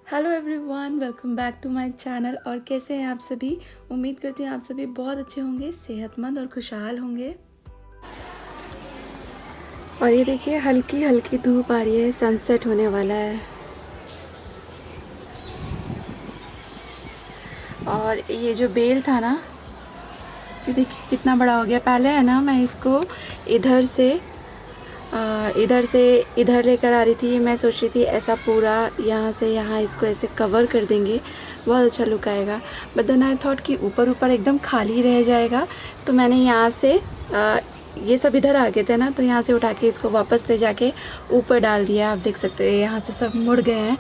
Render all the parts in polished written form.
Hello everyone, welcome back to my channel. और कैसे हैं आप सभी? उम्मीद करती हूँ आप सभी बहुत अच्छे होंगे, सेहतमंद और खुशहाल होंगे। और ये देखिए, हल्की हल्की धूप आ रही है, सनसेट होने वाला है। और ये जो बेल था ना, ये देखिए कितना बड़ा हो गया। पहले है ना, मैं इसको इधर से इधर लेकर आ रही थी। मैं सोच रही थी ऐसा पूरा यहाँ से यहाँ इसको ऐसे कवर कर देंगे, बहुत अच्छा लुक आएगा। बट देन आई थॉट कि ऊपर ऊपर एकदम खाली रह जाएगा, तो मैंने यहाँ से ये सब इधर आ गए थे ना, तो यहाँ से उठा के इसको वापस ले जाके ऊपर डाल दिया। आप देख सकते हैं यहाँ से सब मुड़ गए हैं।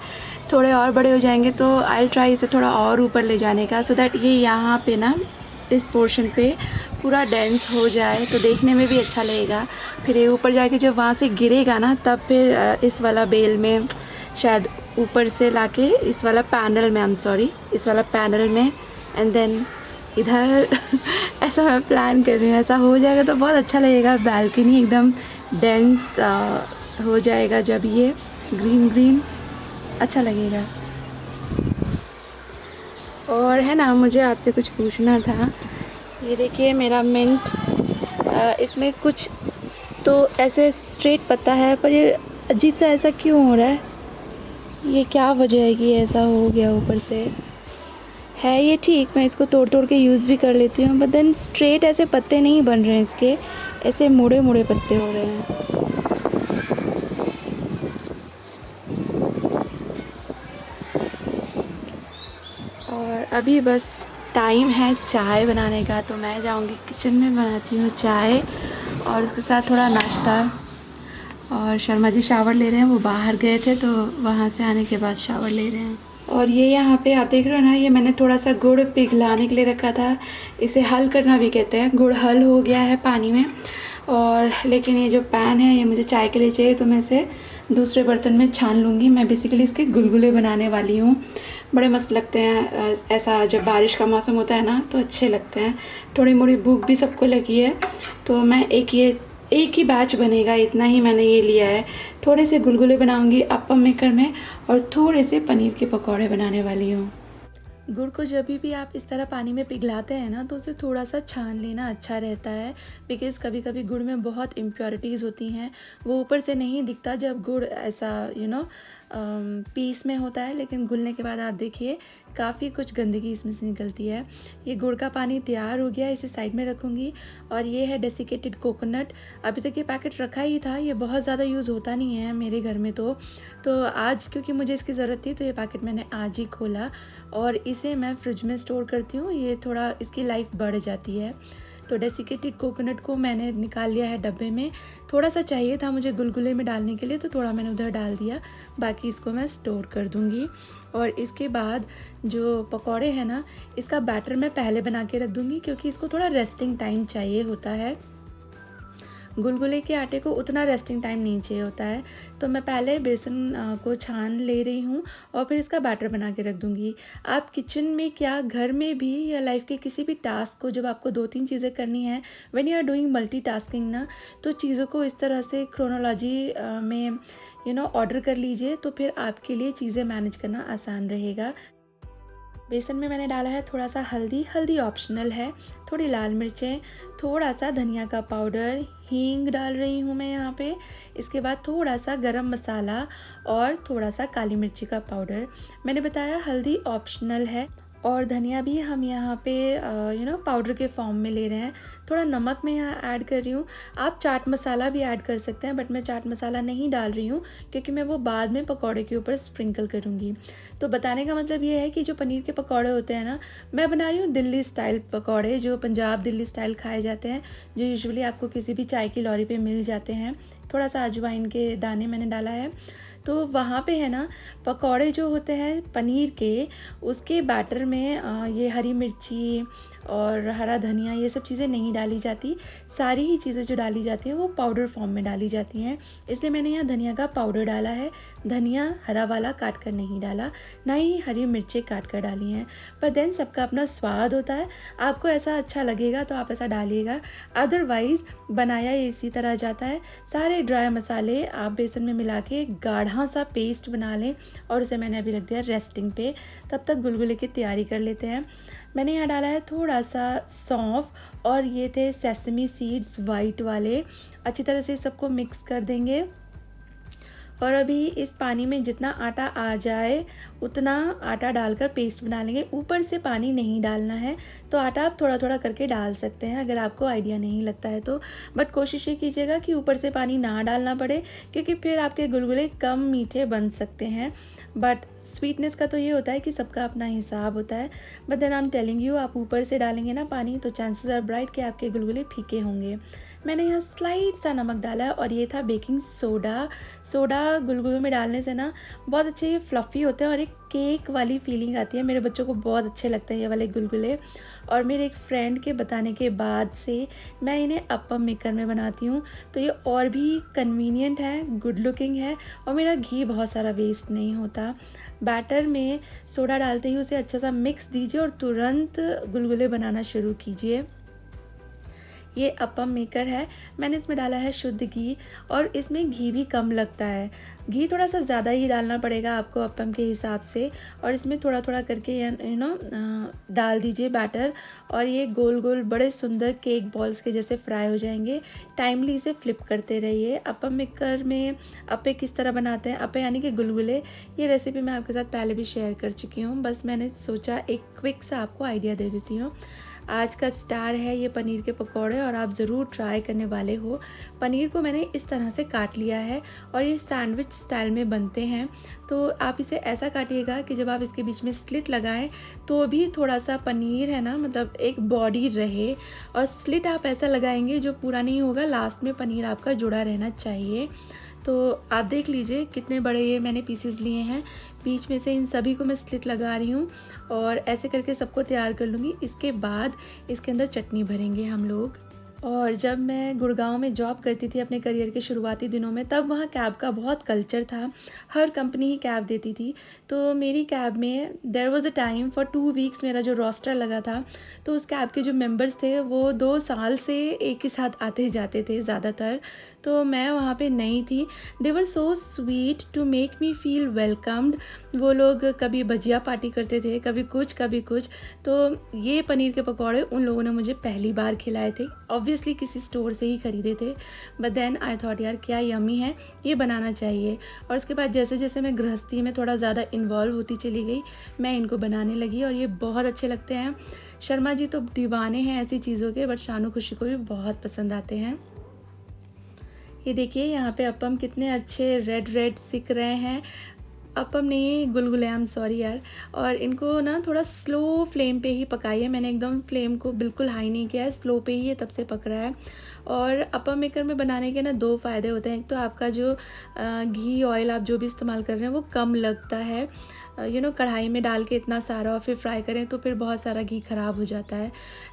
थोड़े और बड़े हो जाएंगे तो आई ट्राई इसे थोड़ा और ऊपर ले जाने का, सो दैट ये यहाँ पे ना इस पोर्शन पे पूरा डेंस हो जाए तो देखने में भी अच्छा लगेगा। फिर ये ऊपर जाके जब वहाँ से गिरेगा ना, तब फिर इस वाला बेल में शायद ऊपर से लाके इस वाला पैनल में इस वाला पैनल में एंड देन इधर ऐसा मैं प्लान कर रही हूँ। ऐसा हो जाएगा तो बहुत अच्छा लगेगा। बैल्कनी एकदम डेंस हो जाएगा जब ये ग्रीन ग्रीन अच्छा लगेगा। और है ना, मुझे आपसे कुछ पूछना था। ये देखिए मेरा मिंट, इसमें कुछ तो ऐसे स्ट्रेट पत्ता है, पर ये अजीब सा ऐसा क्यों हो रहा है? ये क्या वजह है कि ऐसा हो गया? ऊपर से है ये ठीक, मैं इसको तोड़ तोड़ के यूज़ भी कर लेती हूँ, बट देन स्ट्रेट ऐसे पत्ते नहीं बन रहे हैं इसके, ऐसे मुड़े मुड़े पत्ते हो रहे हैं। और अभी बस टाइम है चाय बनाने का, तो मैं जाऊँगी किचन में, बनाती हूँ चाय और उसके साथ थोड़ा नाश्ता। और शर्मा जी शावर ले रहे हैं, वो बाहर गए थे तो वहाँ से आने के बाद शावर ले रहे हैं। और ये यहाँ पे आप देख रहे हो ना, ये मैंने थोड़ा सा गुड़ पिघलाने के लिए रखा था। इसे हल करना भी कहते हैं। गुड़ हल हो गया है पानी में। और लेकिन ये जो पैन है ये मुझे चाय के लिए चाहिए, तो मैं इसे दूसरे बर्तन में छान लूँगी। मैं बेसिकली इसके गुलगुले बनाने वाली हूँ। बड़े मस्त लगते हैं ऐसा जब बारिश का मौसम होता है ना, तो अच्छे लगते हैं। थोड़ी मोड़ी भूख भी सबको लगी है, तो मैं एक ही बैच बनेगा, इतना ही मैंने ये लिया है। थोड़े से गुलगुले बनाऊंगी अप्पम मेकर में, और थोड़े से पनीर के पकौड़े बनाने वाली हूँ। गुड़ को जब भी आप इस तरह पानी में पिघलाते हैं ना, तो उसे थोड़ा सा छान लेना अच्छा रहता है, बिकॉज़ कभी कभी गुड़ में बहुत इम्प्योरिटीज़ होती हैं। वो ऊपर से नहीं दिखता जब गुड़ ऐसा पीस में होता है, लेकिन घुलने के बाद आप देखिए काफ़ी कुछ गंदगी इसमें से निकलती है। ये गुड़ का पानी तैयार हो गया, इसे साइड में रखूँगी। और ये है डेसिकेटेड कोकोनट। अभी तक ये पैकेट रखा ही था, ये बहुत ज़्यादा यूज़ होता नहीं है मेरे घर में। तो आज क्योंकि मुझे इसकी ज़रूरत थी, तो ये पैकेट मैंने आज ही खोला और इसे मैं फ्रिज में स्टोर करती हूँ। ये थोड़ा इसकी लाइफ बढ़ जाती है। तो डेसिकेटेड कोकोनट को मैंने निकाल लिया है डब्बे में। थोड़ा सा चाहिए था मुझे गुलगुले में डालने के लिए, तो थोड़ा मैंने उधर डाल दिया। बाकी इसको मैं स्टोर कर दूँगी। और इसके बाद जो पकौड़े हैं ना, इसका बैटर मैं पहले बना के रख दूँगी, क्योंकि इसको थोड़ा रेस्टिंग टाइम चाहिए होता है। गुलगुले के आटे को उतना रेस्टिंग टाइम नहीं चाहिए होता है। तो मैं पहले बेसन को छान ले रही हूँ और फिर इसका बैटर बना के रख दूँगी। आप किचन में क्या, घर में भी या लाइफ के किसी भी टास्क को जब आपको 2-3 चीज़ें करनी है, when you are doing multitasking ना, तो चीज़ों को इस तरह से क्रोनोलॉजी में ऑर्डर कर लीजिए, तो फिर आपके लिए चीज़ें मैनेज करना आसान रहेगा। बेसन में मैंने डाला है थोड़ा सा हल्दी, हल्दी ऑप्शनल है, थोड़ी लाल मिर्चें, थोड़ा सा धनिया का पाउडर, हींग डाल रही हूँ मैं यहाँ पे। इसके बाद थोड़ा सा गरम मसाला और थोड़ा सा काली मिर्ची का पाउडर। मैंने बताया हल्दी ऑप्शनल है। और धनिया भी हम यहाँ पे पाउडर के फॉर्म में ले रहे हैं। थोड़ा नमक मैं यहाँ ऐड कर रही हूँ। आप चाट मसाला भी ऐड कर सकते हैं, बट मैं चाट मसाला नहीं डाल रही हूँ, क्योंकि मैं वो बाद में पकौड़े के ऊपर स्प्रिंकल करूँगी। तो बताने का मतलब ये है कि जो पनीर के पकौड़े होते हैं ना, मैं बना रही हूँ दिल्ली स्टाइल पकौड़े, जो पंजाब दिल्ली स्टाइल खाए जाते हैं, जो यूजुअली आपको किसी भी चाय की लॉरी पे मिल जाते हैं। थोड़ा सा अजवाइन के दाने मैंने डाला है। तो वहाँ पे है ना, पकौड़े जो होते हैं पनीर के, उसके बैटर में ये हरी मिर्ची और हरा धनिया, ये सब चीज़ें नहीं डाली जाती। सारी ही चीज़ें जो डाली जाती हैं वो पाउडर फॉर्म में डाली जाती हैं। इसलिए मैंने यहाँ धनिया का पाउडर डाला है। धनिया हरा वाला काट कर नहीं डाला, ना ही हरी मिर्चें काट कर डाली हैं। पर देन सबका अपना स्वाद होता है, आपको ऐसा अच्छा लगेगा तो आप ऐसा डालिएगा, अदरवाइज़ बनाया इसी तरह जाता है। सारे ड्राई मसाले आप बेसन में मिला के गाढ़ा गाढ़ा सा पेस्ट बना लें और उसे मैंने अभी रख दिया रेस्टिंग पे। तब तक गुलगुले की तैयारी कर लेते हैं। मैंने यहाँ डाला है थोड़ा सा सौंफ और ये थे सेसमी सीड्स वाइट वाले। अच्छी तरह से सबको मिक्स कर देंगे और अभी इस पानी में जितना आटा आ जाए उतना आटा डालकर पेस्ट बना लेंगे। ऊपर से पानी नहीं डालना है, तो आटा आप थोड़ा थोड़ा करके डाल सकते हैं अगर आपको आइडिया नहीं लगता है तो। बट कोशिश ये कीजिएगा कि ऊपर से पानी ना डालना पड़े, क्योंकि फिर आपके गुलगुले कम मीठे बन सकते हैं। बट स्वीटनेस का तो ये होता है कि सबका अपना हिसाब होता है। But then I am telling you, आप ऊपर से डालेंगे ना पानी तो चांसेस आर ब्राइट कि आपके गुलगुले फीके होंगे। मैंने यहाँ स्लाइड सा नमक डाला है और ये था बेकिंग सोडा। सोडा गुलगुलों में डालने से ना बहुत अच्छे ये फ्लफ़ी होते हैं और एक केक वाली फीलिंग आती है। मेरे बच्चों को बहुत अच्छे लगते हैं ये वाले गुलगुले। और मेरे एक फ्रेंड के बताने के बाद से मैं इन्हें अप्पम मेकर में बनाती हूँ, तो ये और भी कन्वीनियंट है, गुड लुकिंग है और मेरा घी बहुत सारा वेस्ट नहीं होता। बैटर में सोडा डालते ही उसे अच्छा सा मिक्स दीजिए और तुरंत गुलगुले बनाना शुरू कीजिए। ये अप्पम मेकर है, मैंने इसमें डाला है शुद्ध घी और इसमें घी भी कम लगता है। घी थोड़ा सा ज़्यादा ही डालना पड़ेगा आपको अप्पम के हिसाब से। और इसमें थोड़ा थोड़ा करके डाल दीजिए बैटर और ये गोल गोल बड़े सुंदर केक बॉल्स के जैसे फ्राई हो जाएंगे। टाइमली इसे फ्लिप करते रहिए। अप्पम मेकर में अप्पे किस तरह बनाते हैं, अप्पे यानी कि गुलगुले, ये रेसिपी मैं आपके साथ पहले भी शेयर कर चुकी हूँ। बस मैंने सोचा एक क्विक सा आपको आइडिया दे देती हूँ। आज का स्टार है ये पनीर के पकौड़े और आप ज़रूर ट्राई करने वाले हो। पनीर को मैंने इस तरह से काट लिया है और ये सैंडविच स्टाइल में बनते हैं। तो आप इसे ऐसा काटिएगा कि जब आप इसके बीच में स्लिट लगाएं तो भी थोड़ा सा पनीर है ना, मतलब एक बॉडी रहे। और स्लिट आप ऐसा लगाएंगे जो पूरा नहीं होगा, लास्ट में पनीर आपका जुड़ा रहना चाहिए। तो आप देख लीजिए कितने बड़े ये मैंने पीसेस लिए हैं। बीच में से इन सभी को मैं स्लिट लगा रही हूँ और ऐसे करके सबको तैयार कर लूँगी। इसके बाद इसके अंदर चटनी भरेंगे हम लोग। और जब मैं गुड़गांव में जॉब करती थी अपने करियर के शुरुआती दिनों में, तब वहाँ कैब का बहुत कल्चर था। हर कंपनी ही कैब देती थी। तो मेरी कैब में there was a time for 2 weeks मेरा जो रोस्टर लगा था, तो उस कैब के जो मेंबर्स थे वो 2 साल से एक ही साथ आते जाते थे ज़्यादातर। तो मैं वहाँ पे नई थी। They were so sweet to make me feel welcomed. वो लोग कभी भजिया पार्टी करते थे, कभी कुछ कभी कुछ। तो ये पनीर के पकौड़े उन लोगों ने मुझे पहली बार खिलाए थे। ऑब्वियसली किसी स्टोर से ही खरीदे थे, बट देन आई थॉट यार क्या यमी है, ये बनाना चाहिए। और उसके बाद जैसे जैसे मैं गृहस्थी में थोड़ा ज़्यादा इन्वॉल्व होती चली गई, मैं इनको बनाने लगी और ये बहुत अच्छे लगते हैं। शर्मा जी तो दीवाने हैं ऐसी चीज़ों के, बट शानू खुशी को भी बहुत पसंद आते हैं। ये देखिए यहाँ पे अप्पम कितने अच्छे रेड रेड सिक रहे हैं। अप्पम नहीं, गुलगुले, आई एम सॉरी यार। और इनको ना थोड़ा स्लो फ्लेम पे ही पकाइए। मैंने एकदम फ्लेम को बिल्कुल हाई नहीं किया है, स्लो पे ही ये तब से पक रहा है। और अप्पम मेकर में बनाने के ना 2 फ़ायदे होते हैं। एक तो आपका जो घी ऑयल आप जो भी इस्तेमाल कर रहे हैं वो कम लगता है। कढ़ाई में डाल के इतना सारा और फिर फ्राई करें तो फिर बहुत सारा घी ख़राब हो जाता है।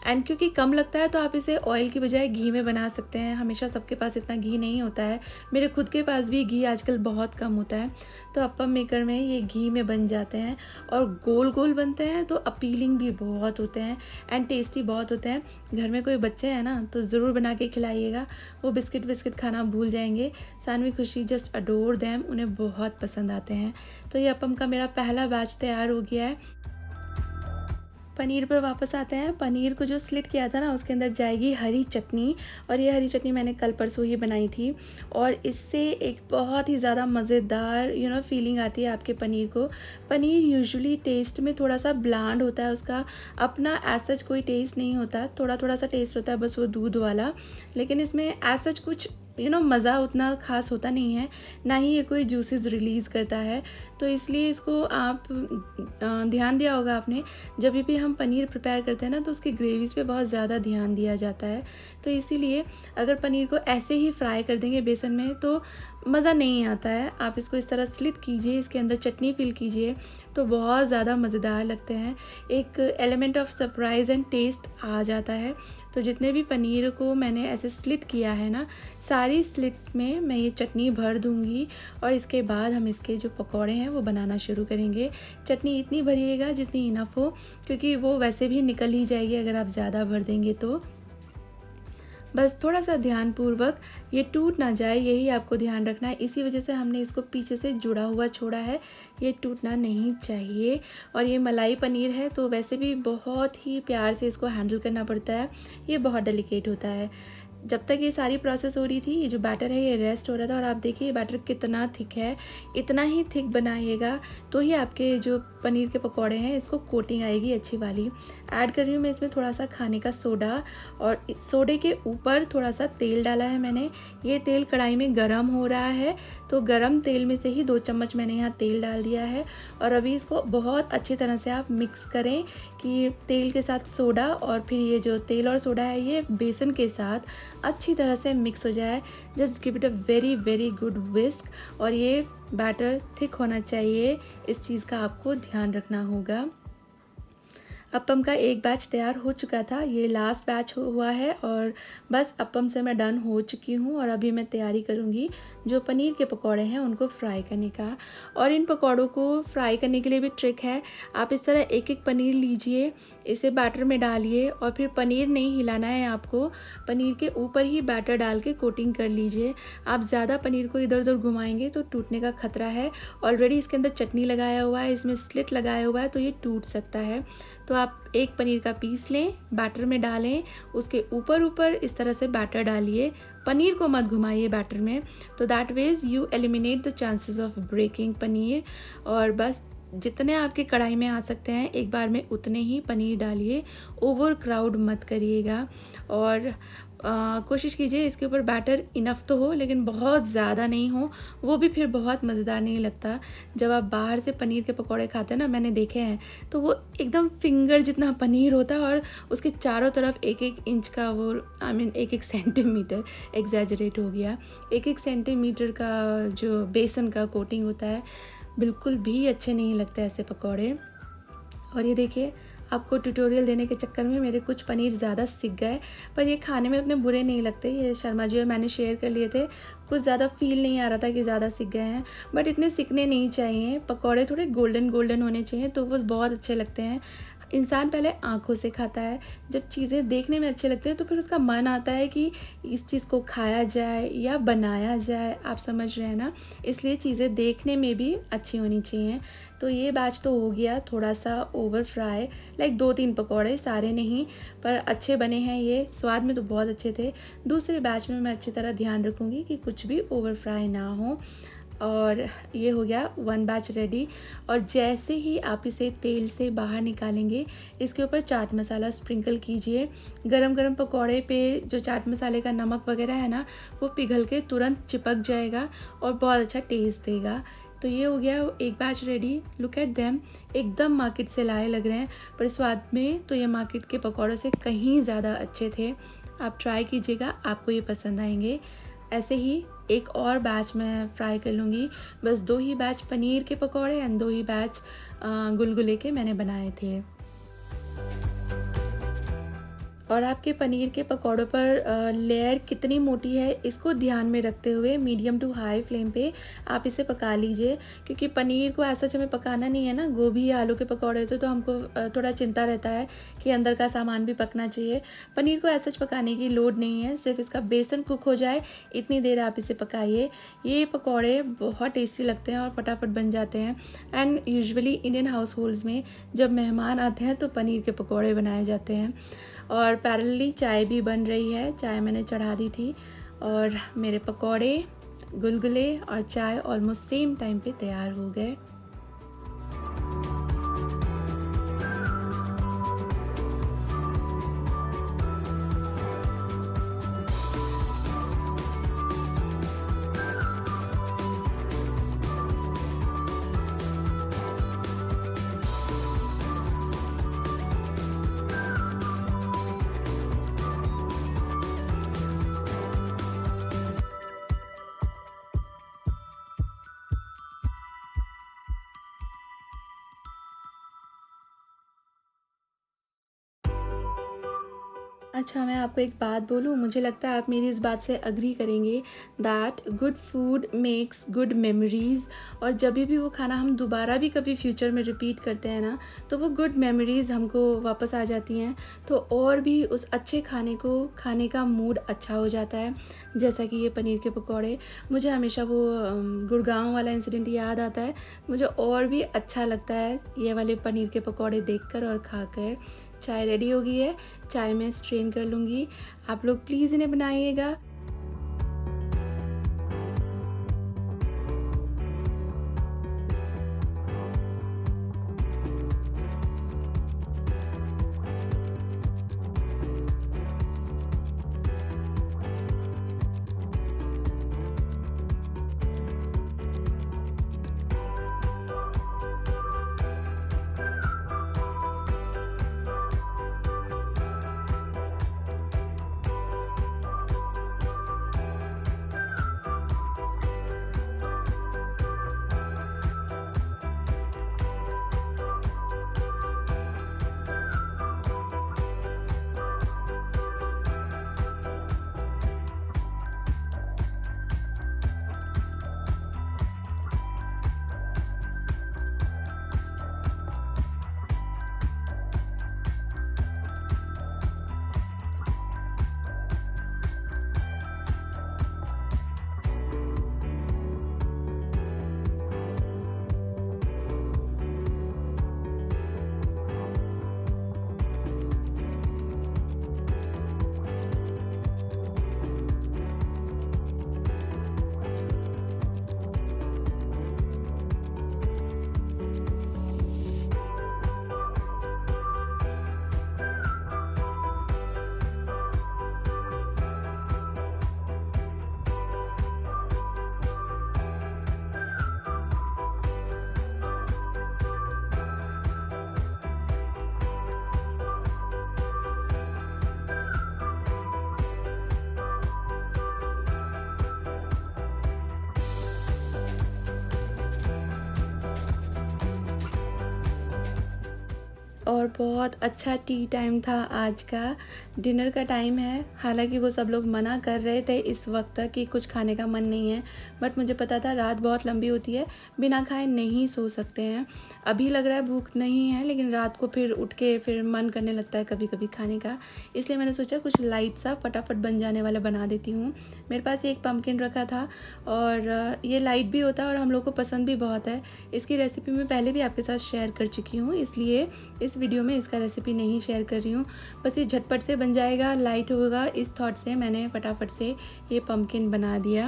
एंड क्योंकि कम लगता है तो आप इसे ऑयल की बजाय घी में बना सकते हैं। हमेशा सबके पास इतना घी नहीं होता है, मेरे खुद के पास भी घी आजकल बहुत कम होता है। तो अप्पम मेकर में ये घी में बन जाते हैं और गोल गोल बनते हैं, तो अपीलिंग भी बहुत होते हैं एंड टेस्टी बहुत होते हैं। घर में कोई बच्चे हैं ना तो ज़रूर बना के खिलाइएगा, वो बिस्किट विस्किट खाना भूल जाएंगे। सानवी खुशी जस्ट अडोर देम, उन्हें बहुत पसंद आते हैं। तो ये अप्पम का मेरा पहला बैच तैयार हो गया है। पनीर पर वापस आते हैं। पनीर को जो स्लिट किया था ना उसके अंदर जाएगी हरी चटनी, और ये हरी चटनी मैंने कल परसों ही बनाई थी और इससे एक बहुत ही ज़्यादा मज़ेदार फीलिंग आती है आपके पनीर को। पनीर यूजुअली टेस्ट में थोड़ा सा ब्लैंड होता है, उसका अपना एज सच कोई टेस्ट नहीं होता, थोड़ा थोड़ा सा टेस्ट होता है बस वो दूध वाला। लेकिन इसमें एज सच कुछ मज़ा उतना ख़ास होता नहीं है, ना ही ये कोई जूसेस रिलीज़ करता है। तो इसलिए इसको आप ध्यान दिया होगा आपने, जब भी हम पनीर प्रिपेयर करते हैं ना तो उसकी ग्रेवीज़ पे बहुत ज़्यादा ध्यान दिया जाता है। तो इसीलिए अगर पनीर को ऐसे ही फ्राई कर देंगे बेसन में तो मज़ा नहीं आता है। आप इसको इस तरह स्लिट कीजिए, इसके अंदर चटनी फिल कीजिए तो बहुत ज़्यादा मज़ेदार लगते हैं। एक element of surprise and taste आ जाता है। तो जितने भी पनीर को मैंने ऐसे स्लिट किया है ना, सारी स्लिट्स में मैं ये चटनी भर दूंगी और इसके बाद हम इसके जो पकौड़े हैं वो बनाना शुरू करेंगे। चटनी इतनी भरिएगा जितनी इनफ हो, क्योंकि वो वैसे भी निकल ही जाएगी अगर आप ज़्यादा भर देंगे तो। बस थोड़ा सा ध्यानपूर्वक ये टूट ना जाए, यही आपको ध्यान रखना है। इसी वजह से हमने इसको पीछे से जुड़ा हुआ छोड़ा है, ये टूटना नहीं चाहिए। और ये मलाई पनीर है तो वैसे भी बहुत ही प्यार से इसको हैंडल करना पड़ता है, ये बहुत डेलिकेट होता है। जब तक ये सारी प्रोसेस हो रही थी, ये जो बैटर है ये रेस्ट हो रहा था। और आप देखिए ये बैटर कितना थिक है, इतना ही थिक बनाइएगा तो ही आपके जो पनीर के पकौड़े हैं इसको कोटिंग आएगी अच्छी वाली। ऐड कर रही हूँ मैं इसमें थोड़ा सा खाने का सोडा, और सोडे के ऊपर थोड़ा सा तेल डाला है मैंने। ये तेल कढ़ाई में गरम हो रहा है तो गरम तेल में से ही 2 चम्मच मैंने यहाँ तेल डाल दिया है। और अभी इसको बहुत अच्छी तरह से आप मिक्स करें कि तेल के साथ सोडा और फिर ये जो तेल और सोडा है ये बेसन के साथ अच्छी तरह से मिक्स हो जाए। Just give it a very very good whisk. और ये बैटर थिक होना चाहिए, इस चीज़ का आपको ध्यान रखना होगा। अप्पम का एक बैच तैयार हो चुका था, ये लास्ट बैच हुआ है और बस अप्पम से मैं डन हो चुकी हूँ। और अभी मैं तैयारी करूँगी जो पनीर के पकौड़े हैं उनको फ्राई करने का। और इन पकौड़ों को फ्राई करने के लिए भी ट्रिक है। आप इस तरह एक एक पनीर लीजिए, इसे बैटर में डालिए और फिर पनीर नहीं हिलाना है आपको, पनीर के ऊपर ही बैटर डाल के कोटिंग कर लीजिए। आप ज़्यादा पनीर को इधर उधर घुमाएंगे तो टूटने का खतरा है। ऑलरेडी इसके अंदर चटनी लगाया हुआ है, इसमें स्लिट लगाया हुआ है तो ये टूट सकता है। तो आप एक पनीर का पीस लें, बैटर में डालें, उसके ऊपर ऊपर इस तरह से बैटर डालिए, पनीर को मत घुमाइए बैटर में। तो that way you eliminate the chances of breaking paneer. और बस जितने आपके कढ़ाई में आ सकते हैं एक बार में उतने ही पनीर डालिए, ओवर क्राउड मत करिएगा। और कोशिश कीजिए इसके ऊपर बैटर इनफ तो हो लेकिन बहुत ज़्यादा नहीं हो, वो भी फिर बहुत मज़ेदार नहीं लगता। जब आप बाहर से पनीर के पकौड़े खाते हैं ना, मैंने देखे हैं, तो वो एकदम फिंगर जितना पनीर होता है और उसके चारों तरफ 1-1 इंच का वो आई मीन 1-1 सेंटीमीटर, एग्जैजरेट हो गया, 1-1 सेंटीमीटर का जो बेसन का कोटिंग होता है, बिल्कुल भी अच्छे नहीं लगते ऐसे पकौड़े। और ये देखिए आपको ट्यूटोरियल देने के चक्कर में मेरे कुछ पनीर ज़्यादा सिक गए, पर ये खाने में उतने बुरे नहीं लगते। ये शर्मा जी और मैंने शेयर कर लिए थे, कुछ ज़्यादा फील नहीं आ रहा था कि ज़्यादा सिक गए हैं, बट इतने सिकने नहीं चाहिए। पकौड़े थोड़े गोल्डन गोल्डन होने चाहिए तो वो बहुत अच्छे लगते हैं। इंसान पहले आँखों से खाता है, जब चीज़ें देखने में अच्छे लगते हैं तो फिर उसका मन आता है कि इस चीज़ को खाया जाए या बनाया जाए, आप समझ रहे हैं ना। इसलिए चीज़ें देखने में भी अच्छी होनी चाहिए। तो ये बैच तो हो गया थोड़ा सा ओवर फ्राई, लाइक 2-3 पकौड़े, सारे नहीं, पर अच्छे बने हैं ये, स्वाद में तो बहुत अच्छे थे। दूसरे बैच में मैं अच्छी तरह ध्यान रखूँगी कि कुछ भी ओवर फ्राई ना हो। और ये हो गया 1 बैच रेडी। और जैसे ही आप इसे तेल से बाहर निकालेंगे, इसके ऊपर चाट मसाला स्प्रिंकल कीजिए। गरम गरम पकौड़े पे जो चाट मसाले का नमक वगैरह है ना, वो पिघल के तुरंत चिपक जाएगा और बहुत अच्छा टेस्ट देगा। तो ये हो गया एक batch ready. Look at them, एकदम मार्केट से लाए लग रहे हैं, पर स्वाद में तो ये मार्केट के पकौड़ों से कहीं ज़्यादा अच्छे थे। आप ट्राई कीजिएगा, आपको ये पसंद आएंगे। ऐसे ही एक और बैच मैं फ्राई कर लूँगी। बस 2 ही बैच पनीर के पकौड़े एंड 2 ही बैच गुलगुले के मैंने बनाए थे। और आपके पनीर के पकौड़ों पर लेयर कितनी मोटी है इसको ध्यान में रखते हुए मीडियम टू हाई फ्लेम पे आप इसे पका लीजिए, क्योंकि पनीर को ऐसा हमें पकाना नहीं है ना। गोभी या आलू के पकौड़े होते तो हमको थोड़ा चिंता रहता है कि अंदर का सामान भी पकना चाहिए। पनीर को ऐसा पकाने की लोड नहीं है, सिर्फ इसका बेसन कुक हो जाए इतनी देर आप इसे पकाइए। ये पकौड़े बहुत टेस्टी लगते हैं और फटाफट बन जाते हैं। And usually Indian house holds में जब मेहमान आते हैं तो पनीर के पकौड़े बनाए जाते हैं। और पैरेलली चाय भी बन रही है, चाय मैंने चढ़ा दी थी और मेरे पकौड़े, गुलगुले और चाय ऑलमोस्ट सेम टाइम पे तैयार हो गए। अच्छा, मैं आपको एक बात बोलूँ, मुझे लगता है आप मेरी इस बात से अग्री करेंगे that good food makes good memories. और जब भी वो खाना हम दोबारा भी कभी फ्यूचर में रिपीट करते हैं ना, तो वो गुड मेमोरीज़ हमको वापस आ जाती हैं, तो और भी उस अच्छे खाने को खाने का मूड अच्छा हो जाता है। जैसा कि ये पनीर के पकौड़े, मुझे हमेशा वो गुड़गांव वाला इंसिडेंट याद आता है। मुझे और भी अच्छा लगता है ये वाले पनीर के पकौड़े देखकर और खाकर। चाय रेडी हो गई है, चाय मैं स्ट्रेन कर लूँगी। आप लोग प्लीज़ इन्हें बनाइएगा। और बहुत अच्छा टी टाइम था आज का। डिनर का टाइम है, हालांकि वो सब लोग मना कर रहे थे इस वक्त तक कि कुछ खाने का मन नहीं है, बट मुझे पता था रात बहुत लंबी होती है, बिना खाए नहीं सो सकते हैं। अभी लग रहा है भूख नहीं है, लेकिन रात को फिर उठ के फिर मन करने लगता है कभी कभी खाने का। इसलिए मैंने सोचा कुछ लाइट सा फटाफट बन जाने वाला बना देती हूँ। मेरे पास एक पम्पकिन रखा था और ये लाइट भी होता है और हम लोग को पसंद भी बहुत है। इसकी रेसिपी मैं पहले भी आपके साथ शेयर कर चुकी हूँ, इसलिए इस वीडियो में इसका रेसिपी नहीं शेयर कर रही हूँ। बस ये झटपट से बन जाएगा, लाइट होगा, इस थॉट से मैंने फटाफट से ये पम्पकिन बना दिया।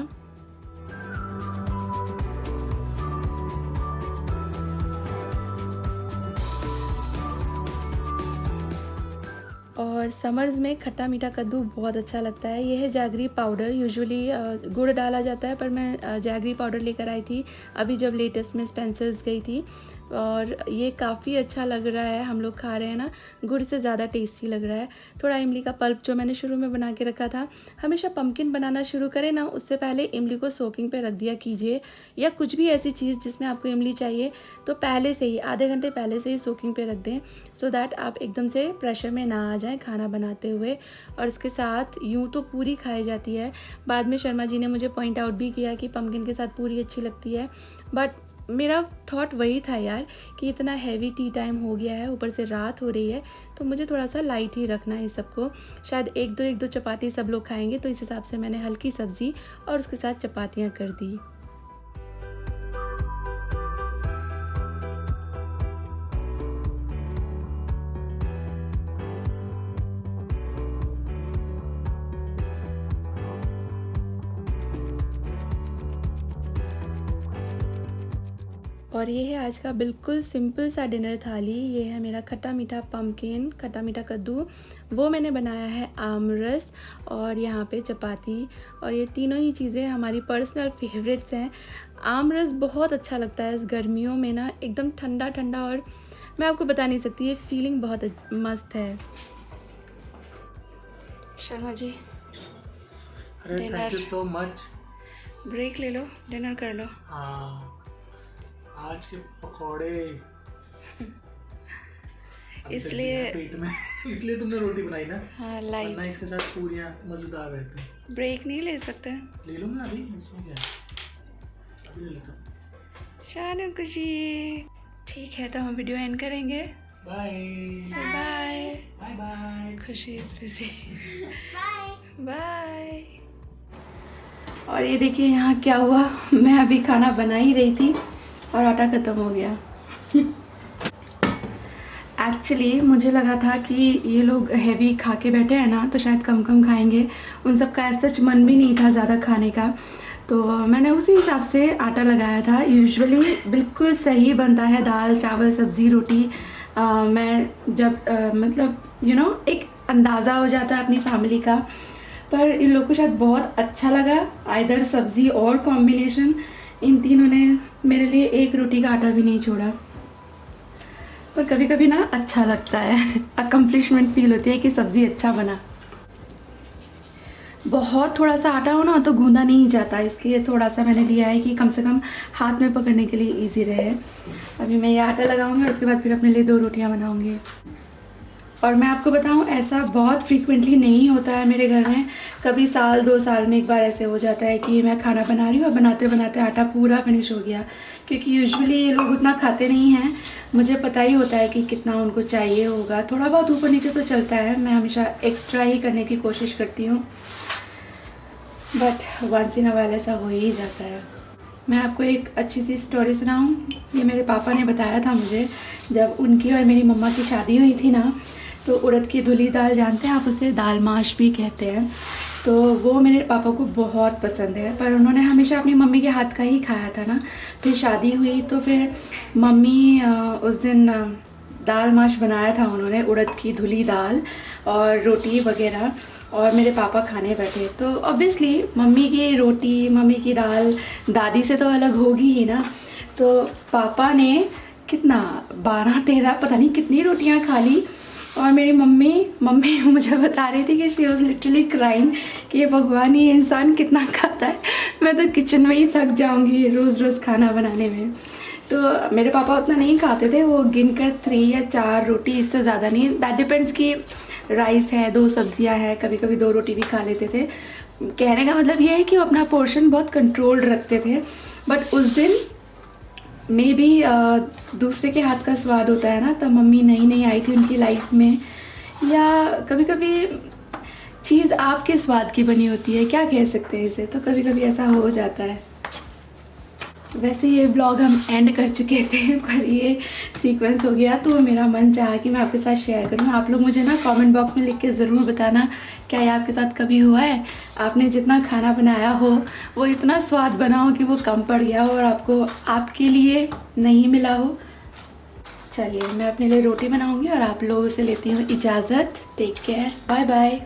और समर्स में खट्टा मीठा कद्दू बहुत अच्छा लगता है। यह है जैगरी पाउडर, यूजुअली गुड़ डाला जाता है, पर मैं जैगरी पाउडर लेकर आई थी अभी जब लेटेस्ट में स्पेंसर्स गई थी, और ये काफ़ी अच्छा लग रहा है। हम लोग खा रहे हैं ना, गुड़ से ज़्यादा टेस्टी लग रहा है। थोड़ा इमली का पल्प जो मैंने शुरू में बना के रखा था। हमेशा पम्पकिन बनाना शुरू करें ना, उससे पहले इमली को सोकिंग पे रख दिया कीजिए, या कुछ भी ऐसी चीज़ जिसमें आपको इमली चाहिए तो पहले से ही आधे घंटे पहले से ही सोकिंग पे रख दें, सो दैट आप एकदम से प्रेशर में ना आ जाएं खाना बनाते हुए। और इसके साथ यूँ तो पूरी खाई जाती है, बाद में शर्मा जी ने मुझे पॉइंट आउट भी किया कि पम्पकिन के साथ पूरी अच्छी लगती है, बट मेरा थॉट वही था यार कि इतना हैवी टी टाइम हो गया है, ऊपर से रात हो रही है, तो मुझे थोड़ा सा लाइट ही रखना है सबको। शायद एक दो चपाती सब लोग खाएंगे, तो इस हिसाब से मैंने हल्की सब्ज़ी और उसके साथ चपातियाँ कर दी। और ये है आज का बिल्कुल सिंपल सा डिनर थाली। ये है मेरा खट्टा मीठा पम्पकिन, खट्टा मीठा कद्दू, वो मैंने बनाया है आमरस, और यहाँ पे चपाती। और ये तीनों ही चीज़ें हमारी पर्सनल फेवरेट्स हैं। आमरस बहुत अच्छा लगता है इस गर्मियों में ना, एकदम ठंडा ठंडा, और मैं आपको बता नहीं सकती, ये फीलिंग बहुत मस्त है। शर्मा जी, अरे thank you so much. Break ले लो, डिनर कर लो। हाँ, आज के पकौड़े इसलिए पेट में इसलिए तुमने रोटी बनाई ना, हाँ वरना लाइट। इसके साथ पूरियाँ मजेदार रहती। ब्रेक नहीं ले सकते? ले लो ना अभी, इसमें क्या है, अभी ले लेता हूँ। शानू खुशी। ठीक है तो हम वीडियो एंड करेंगे। Bye bye. Bye bye. Khushi is busy. Bye. और ये देखिए यहाँ क्या हुआ, मैं अभी खाना बना ही रही थी और आटा ख़त्म हो गया। एक्चुअली मुझे लगा था कि ये लोग हैवी खा के बैठे हैं ना, तो शायद कम कम खाएंगे। उन सब का सच मन भी नहीं था ज़्यादा खाने का, तो मैंने उसी हिसाब से आटा लगाया था। यूजुअली बिल्कुल सही बनता है दाल चावल सब्ज़ी रोटी। मैं जब मतलब एक अंदाज़ा हो जाता है अपनी फैमिली का, पर इन लोगों को शायद बहुत अच्छा लगा आइदर सब्ज़ी और कॉम्बिनेशन। इन तीनों ने मेरे लिए एक रोटी का आटा भी नहीं छोड़ा। पर कभी कभी ना अच्छा लगता है, अकम्प्लिशमेंट फील होती है कि सब्ज़ी अच्छा बना। बहुत थोड़ा सा आटा हो ना तो गूंदा नहीं जाता, इसलिए थोड़ा सा मैंने लिया है कि कम से कम हाथ में पकड़ने के लिए इजी रहे। अभी मैं ये आटा लगाऊंगी और उसके बाद फिर अपने लिए 2 रोटियां बनाऊंगी। और मैं आपको बताऊं, ऐसा बहुत फ्रीक्वेंटली नहीं होता है मेरे घर में। कभी साल 2 साल में एक बार ऐसे हो जाता है कि मैं खाना बना रही हूँ और बनाते बनाते आटा पूरा फिनिश हो गया, क्योंकि यूजुअली ये लोग उतना खाते नहीं हैं। मुझे पता ही होता है कि कितना उनको चाहिए होगा, थोड़ा बहुत ऊपर नीचे तो चलता है। मैं हमेशा एक्स्ट्रा ही करने की कोशिश करती हूँ, but once in a while ऐसा हो ही जाता है। मैं आपको एक अच्छी सी स्टोरी सुनाऊँ। ये मेरे पापा ने बताया था मुझे, जब उनकी और मेरी मम्मा की शादी हुई थी ना, तो उड़द की धुली दाल जानते हैं आप, उसे दाल माश भी कहते हैं। तो वो मेरे पापा को बहुत पसंद है, पर उन्होंने हमेशा अपनी मम्मी के हाथ का ही खाया था ना। फिर शादी हुई तो फिर मम्मी उस दिन दाल माश बनाया था उन्होंने, उड़द की धुली दाल और रोटी वगैरह, और मेरे पापा खाने बैठे। तो ऑब्वियसली मम्मी की रोटी मम्मी की दाल दादी से तो अलग होगी ही ना। तो पापा ने कितना 12-13 पता नहीं कितनी रोटियां खा ली। और मेरी मम्मी मुझे बता रही थी कि शी वॉज लिटरली क्राइंग कि ये भगवान ये इंसान कितना खाता है, मैं तो किचन में ही थक जाऊंगी रोज़ रोज़ खाना बनाने में। तो मेरे पापा उतना नहीं खाते थे, वो गिनकर 3 या 4 रोटी, इससे ज़्यादा नहीं। दैट डिपेंड्स कि राइस है 2 सब्जियां हैं, कभी कभी 2 रोटी भी खा लेते थे। कहने का मतलब ये है कि वो अपना पोर्शन बहुत कंट्रोल रखते थे। बट उस दिन मे बी दूसरे के हाथ का स्वाद होता है ना, तब मम्मी नई आई थी उनकी लाइफ में, या कभी कभी चीज़ आपके स्वाद की बनी होती है, क्या कह सकते हैं इसे। तो कभी कभी ऐसा हो जाता है। वैसे ये ब्लॉग हम एंड कर चुके थे, पर ये सीक्वेंस हो गया तो मेरा मन चाहा कि मैं आपके साथ शेयर करूँ। आप लोग मुझे ना कमेंट बॉक्स में लिख के ज़रूर बताना क्या ये आपके साथ कभी हुआ है, आपने जितना खाना बनाया हो वो इतना स्वाद बना हो कि वो कम पड़ गया हो और आपको आपके लिए नहीं मिला हो। चलिए मैं अपने लिए रोटी बनाऊँगी और आप लोगों से लेती हूँ इजाज़त। Take care, bye bye.